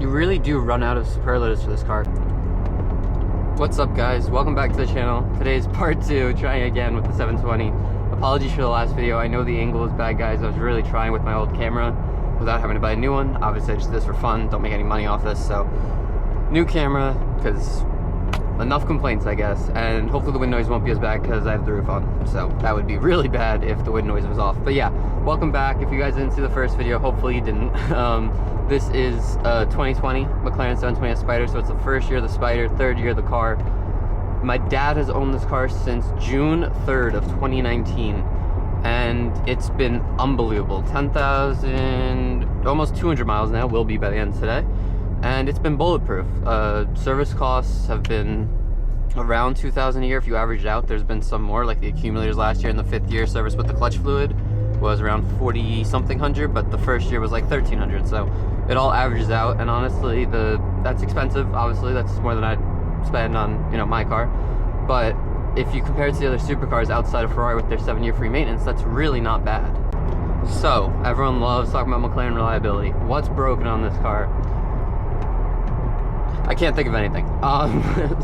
You really do run out of superlatives for this car. What's up, guys? Welcome back to the channel. Today's part 2, trying again with the 720. Apologies for the last video. I know the angle is bad, guys. I was really trying with my old camera without having to buy a new one. Obviously, I just did this for fun. Don't make any money off this, so new camera, because enough complaints, I guess, and hopefully the wind noise won't be as bad because I have the roof on, so that would be really bad if the wind noise was off. But yeah, welcome back. If you guys didn't see the first video, hopefully you didn't. This is a 2020 McLaren 720S Spider, so it's the first year of the Spider, third year of the car. My dad has owned this car since June 3rd of 2019, and it's been unbelievable. 10,000, almost 200 miles now, will be by the end of today. And it's been bulletproof. Service costs have been around $2,000 a year if you average it out. There's been some more, like the accumulators last year in the 5th year service with the clutch fluid was around 40-something hundred, but the first year was like 1,300. So it all averages out, and honestly, that's expensive. Obviously, that's more than I'd spend on, you know, my car. But if you compare it to the other supercars outside of Ferrari with their 7-year free maintenance, that's really not bad. So everyone loves talking about McLaren reliability. What's broken on this car? I can't think of anything.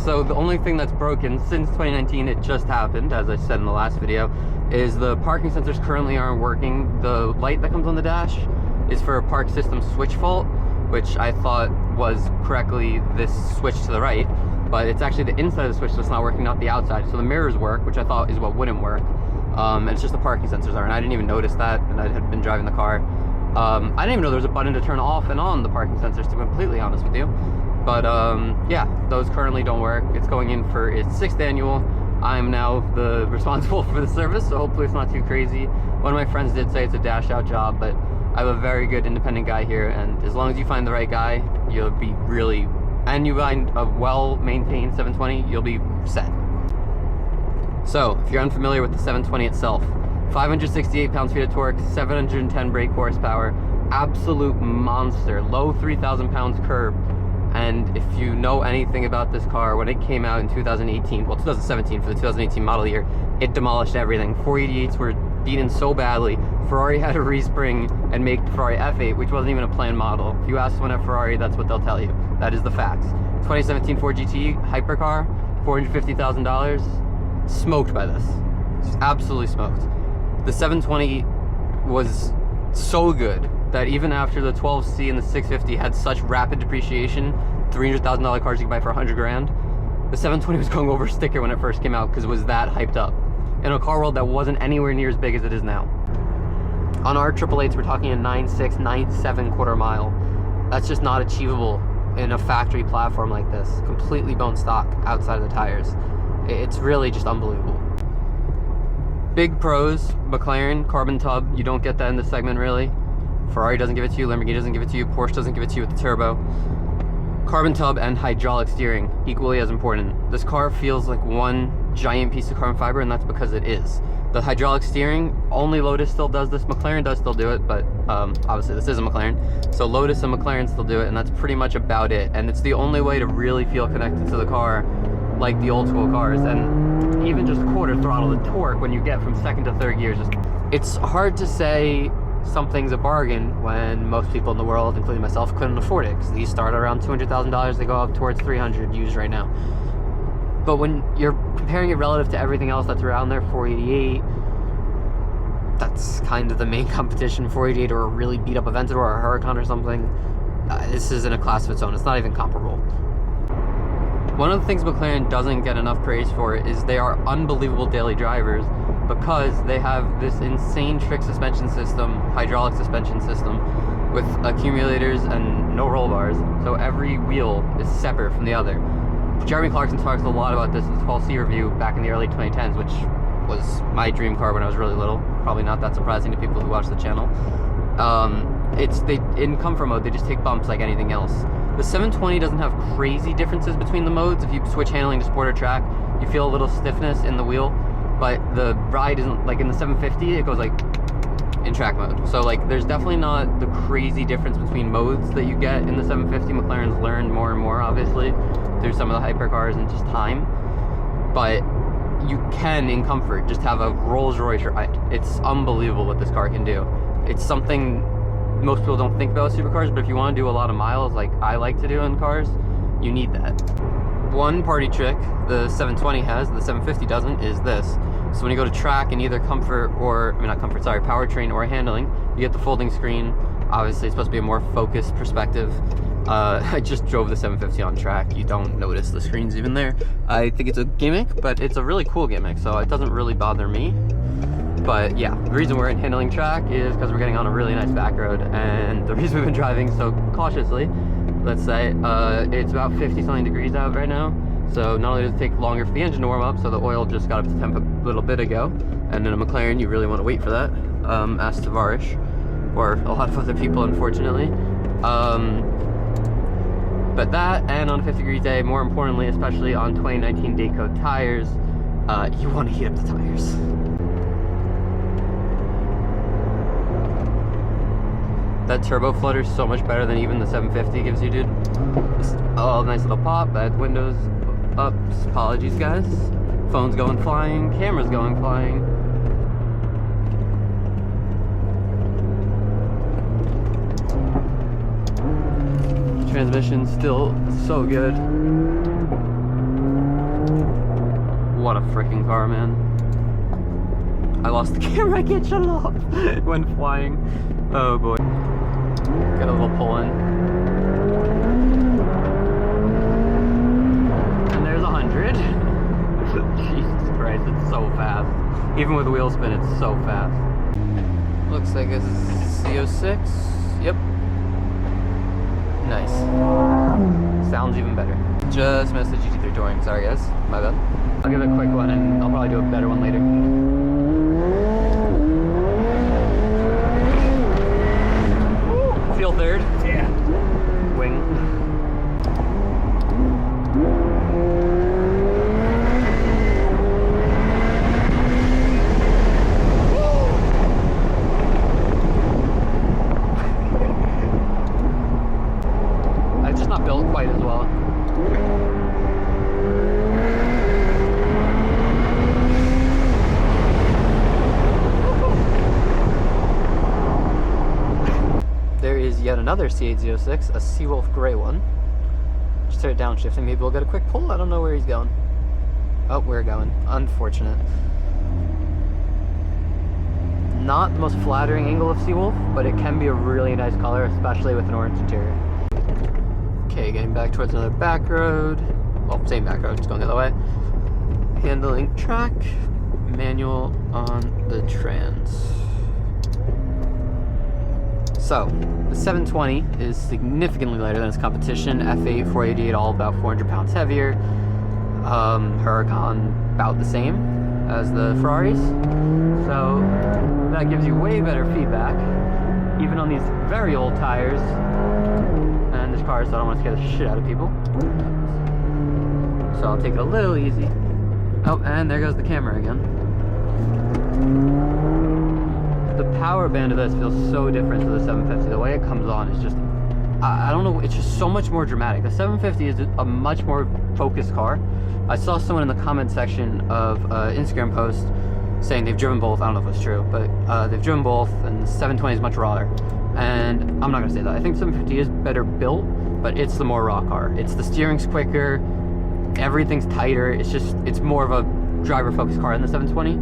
So the only thing that's broken since 2019, it just happened, as I said in the last video, is the parking sensors currently aren't working. The light that comes on the dash is for a park system switch fault, which I thought was correctly this switch to the right, but it's actually the inside of the switch that's not working, not the outside. So the mirrors work, which I thought is what wouldn't work, and it's just the parking sensors are, and I didn't even notice that, and I had been driving the car. I didn't even know there was a button to turn off and on the parking sensors, to be completely honest with you. But yeah, those currently don't work. It's going in for its 6th annual. I'm now the responsible for the service, so hopefully it's not too crazy. One of my friends did say it's a dash out job, but I have a very good independent guy here, and as long as you find the right guy, you'll be really, and you find a well-maintained 720, you'll be set. So, if you're unfamiliar with the 720 itself, 568 pounds-feet of torque, 710 brake horsepower, absolute monster, low 3,000 pounds curb. And if you know anything about this car, when it came out in 2018, well, 2017 for the 2018 model year, it demolished everything. 488s were beaten so badly. Ferrari had to respring and make the Ferrari F8, which wasn't even a planned model. If you ask someone at Ferrari, that's what they'll tell you. That is the facts. 2017 Ford GT hypercar, $450,000, smoked by this. Just absolutely smoked. The 720 was so good that even after the 12C and the 650 had such rapid depreciation, $300,000 cars you could buy for 100 grand, the 720 was going over sticker when it first came out because it was that hyped up in a car world that wasn't anywhere near as big as it is now. On our 888s, we're talking a 9.6, 9.7 quarter mile. That's just not achievable in a factory platform like this. Completely bone stock outside of the tires. It's really just unbelievable. Big pros, McLaren, carbon tub. You don't get that in this segment, really. Ferrari doesn't give it to you, Lamborghini doesn't give it to you, Porsche doesn't give it to you with the turbo. Carbon tub and hydraulic steering, equally as important. This car feels like one giant piece of carbon fiber, and that's because it is. The hydraulic steering, only Lotus still does this. McLaren does still do it, but obviously this is a McLaren. So Lotus and McLaren still do it, and that's pretty much about it. And it's the only way to really feel connected to the car like the old school cars. And even just quarter throttle, the torque when you get from 2nd to 3rd gear, it's hard to say something's a bargain when most people in the world, including myself, couldn't afford it, because these start around $200,000, they go up towards 300 used right now. But when you're comparing it relative to everything else that's around there, 488, that's kind of the main competition. 488 or a really beat up Aventador or a Huracan or something, this is in a class of its own. It's not even comparable. One of the things McLaren doesn't get enough praise for is they are unbelievable daily drivers, because they have this insane trick suspension system, hydraulic suspension system, with accumulators and no roll bars, so every wheel is separate from the other. Jeremy Clarkson talks a lot about this in the 12C review back in the early 2010s, which was my dream car when I was really little. Probably not that surprising to people who watch the channel. In comfort mode, they just take bumps like anything else. The 720 doesn't have crazy differences between the modes. If you switch handling to sport or track, you feel a little stiffness in the wheel, but the ride isn't, like in the 750, it goes like in track mode. So like there's definitely not the crazy difference between modes that you get in the 750. McLaren's learned more and more, obviously, through some of the hypercars and just time. But you can, in comfort, just have a Rolls Royce ride. It's unbelievable what this car can do. It's something most people don't think about supercars, but if you want to do a lot of miles like I like to do in cars, you need that. One party trick the 720 has, the 750 doesn't, is this. So when you go to track in either comfort or, I mean not comfort, sorry, powertrain or handling, you get the folding screen. Obviously it's supposed to be a more focused perspective. I just drove the 750 on track. You don't notice the screens even there. I think it's a gimmick, but it's a really cool gimmick, so it doesn't really bother me. But yeah, the reason we're in handling track is because we're getting on a really nice back road, and the reason we've been driving so cautiously, let's say, it's about 50-something degrees out right now. So not only does it take longer for the engine to warm up, so the oil just got up to temp a little bit ago, and in a McLaren you really want to wait for that, as Tavarish, or a lot of other people unfortunately. But that, and on a 50 degree day, more importantly, especially on 2019 day code tires, you want to heat up the tires. That turbo flutter is so much better than even the 750 gives you, dude. Just, oh, nice little pop. That window's up. Apologies, guys. Phone's going flying. Camera's going flying. Transmission's still so good. What a freaking car, man. I lost the camera. I can't shut it off. It went flying. Oh boy. Got a little pull in. And there's 100. Jesus Christ, it's so fast. Even with wheel spin, it's so fast. Looks like it's CO6. Yep. Nice. Sounds even better. Just missed the GT3 Touring. Sorry guys, my bad. I'll give it a quick one and I'll probably do a better one later. Feel third? Yeah. Wing. It's just not built quite as well. There is yet another C806, a Seawolf gray one. Just started downshifting. Maybe we'll get a quick pull. I don't know where he's going. Oh, we're going. Unfortunate. Not the most flattering angle of Seawolf, but it can be a really nice color, especially with an orange interior. Okay, getting back towards another back road. Well, same back road, just going the other way. Handling track, manual on the trans. So, the 720 is significantly lighter than its competition. F8, 488, all about 400 pounds heavier. Huracan, about the same as the Ferraris. So, that gives you way better feedback, even on these very old tires. And this car, so I don't want to scare the shit out of people. So I'll take it a little easy. Oh, and there goes the camera again. The power band of this feels so different to the 750. The way it comes on is just, I don't know, it's just so much more dramatic. The 750 is a much more focused car. I saw someone in the comment section of an Instagram post saying they've driven both. I don't know if it's true, but they've driven both, and the 720 is much rawer. And I'm not gonna say that. I think 750 is better built, but it's the more raw car. It's the steering's quicker, everything's tighter. It's just, it's more of a driver-focused car in the 720.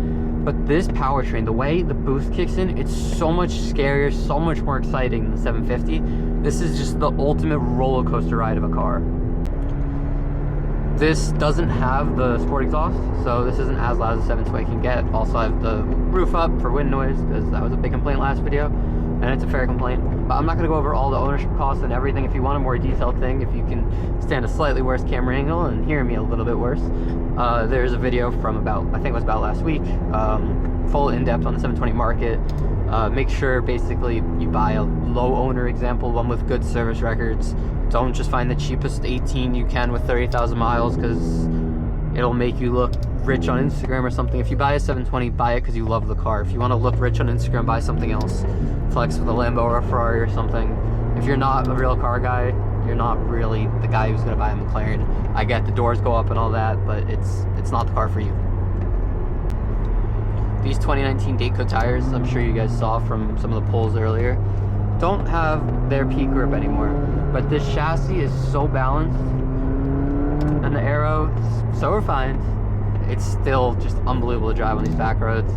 But this powertrain, the way the boost kicks in, it's so much scarier, so much more exciting than the 750. This is just the ultimate roller coaster ride of a car. This doesn't have the sport exhaust, so this isn't as loud as the 720 can get. Also, I have the roof up for wind noise, because that was a big complaint last video, and it's a fair complaint. But I'm not going to go over all the ownership costs and everything. If you want a more detailed thing, if you can stand a slightly worse camera angle and hear me a little bit worse, there's a video from about, I think it was about last week, full in-depth on the 720 market. Make sure basically you buy a low owner example, one with good service records. Don't just find the cheapest 18 you can with 30,000 miles, because it'll make you look rich on Instagram or something. If you buy a 720, buy it because you love the car. If you want to look rich on Instagram, buy something else. Flex with a Lambo or a Ferrari or something. If you're not a real car guy, you're not really the guy who's going to buy a McLaren. I get the doors go up and all that, but it's not the car for you. These 2019 Dateco tires, I'm sure you guys saw from some of the polls earlier, don't have their peak grip anymore, but this chassis is so balanced and the aero is so refined. It's still just unbelievable to drive on these back roads.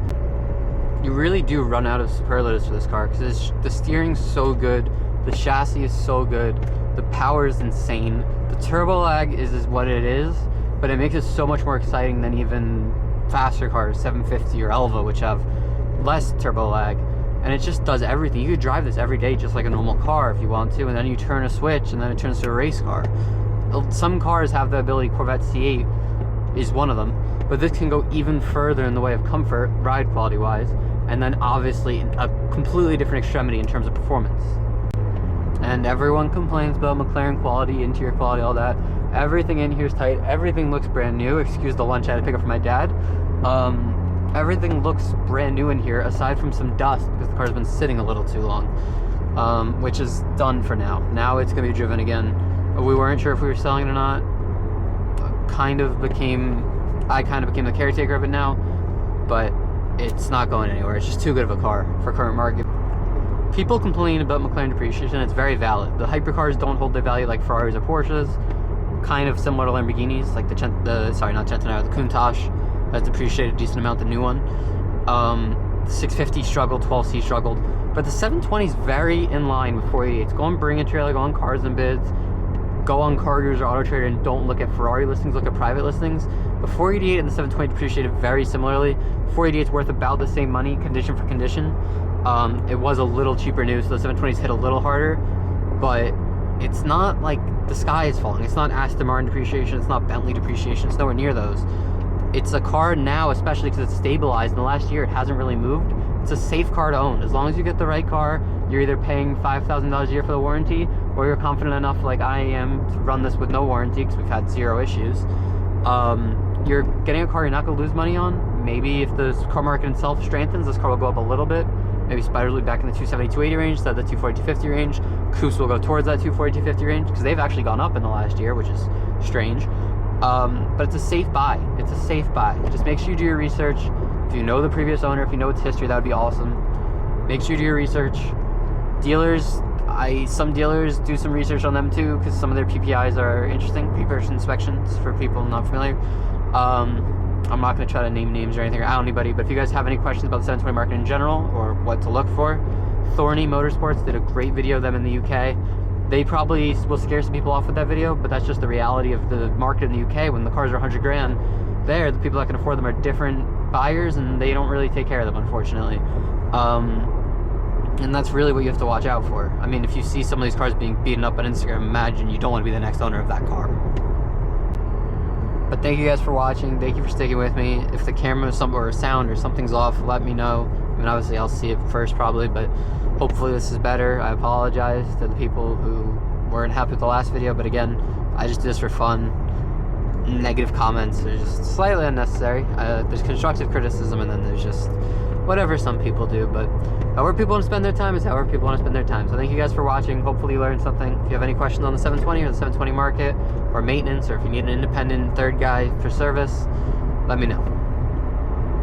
You really do run out of superlatives for this car because the steering's so good, the chassis is so good, the power is insane. The turbo lag is what it is, but it makes it so much more exciting than even faster cars, 750 or Elva, which have less turbo lag. And it just does everything. You could drive this every day just like a normal car if you want to, and then you turn a switch and then it turns to a race car. Some cars have the ability, Corvette C8 is one of them, but this can go even further in the way of comfort, ride quality wise, and then obviously a completely different extremity in terms of performance. And everyone complains about McLaren quality, interior quality, all that. Everything in here is tight, everything looks brand new. Excuse the lunch I had to pick up for my dad. Everything looks brand new in here, aside from some dust because the car's been sitting a little too long, which is done for now. Now it's going to be driven again. We weren't sure if we were selling it or not. I kind of became the caretaker of it now, but it's not going anywhere. It's just too good of a car for current market. People complain about McLaren depreciation. It's very valid. The hypercars don't hold their value like Ferraris or Porsches. Kind of similar to Lamborghinis, like the Countach has depreciated a decent amount, the new one. The 650 struggled, 12C struggled, but the 720 is very in line with 488s. Go on Bring a Trailer, go on Cars and Bids, go on CarGurus or AutoTrader, and don't look at Ferrari listings, look at private listings. The 488 and the 720 depreciated very similarly. 488 is worth about the same money, condition for condition. It was a little cheaper new, so the 720s hit a little harder, but it's not like the sky is falling. It's not Aston Martin depreciation, it's not Bentley depreciation, it's nowhere near those. It's a car now, especially because it's stabilized in the last year, it hasn't really moved. It's a safe car to own. As long as you get the right car, you're either paying $5,000 a year for the warranty, or you're confident enough, like I am, to run this with no warranty because we've had 0 issues. You're getting a car you're not going to lose money on. Maybe if the car market itself strengthens, this car will go up a little bit. Maybe Spiders will be back in the 270, 280 range instead of the 240, 250 range. Coupes will go towards that 240, 250 range because they've actually gone up in the last year, which is strange. But it's a safe buy. It's a safe buy. Just make sure you do your research. If you know the previous owner, if you know its history, that would be awesome. Make sure you do your research. Dealers, some dealers do some research on them too, because some of their PPIs are interesting, pre-purchase inspections for people not familiar. I'm not going to try to name names or anything, or out anybody, but if you guys have any questions about the 720 market in general, or what to look for, Thorny Motorsports did a great video of them in the UK. They probably will scare some people off with that video, but that's just the reality of the market in the UK. When the cars are 100 grand, the people that can afford them are different buyers, and they don't really take care of them, unfortunately. And that's really what you have to watch out for. I mean, if you see some of these cars being beaten up on Instagram, imagine you don't want to be the next owner of that car. But thank you guys for watching. Thank you for sticking with me. If the camera or sound or something's off, let me know. I mean, obviously I'll see it first probably, but hopefully this is better. I apologize to the people who weren't happy with the last video, but again, I just do this for fun. Negative comments are just slightly unnecessary. There's constructive criticism, and then there's just whatever some people do, but however people want to spend their time is however people want to spend their time. So thank you guys for watching. Hopefully you learned something. If you have any questions on the 720 or the 720 market or maintenance, or if you need an independent third guy for service, let me know.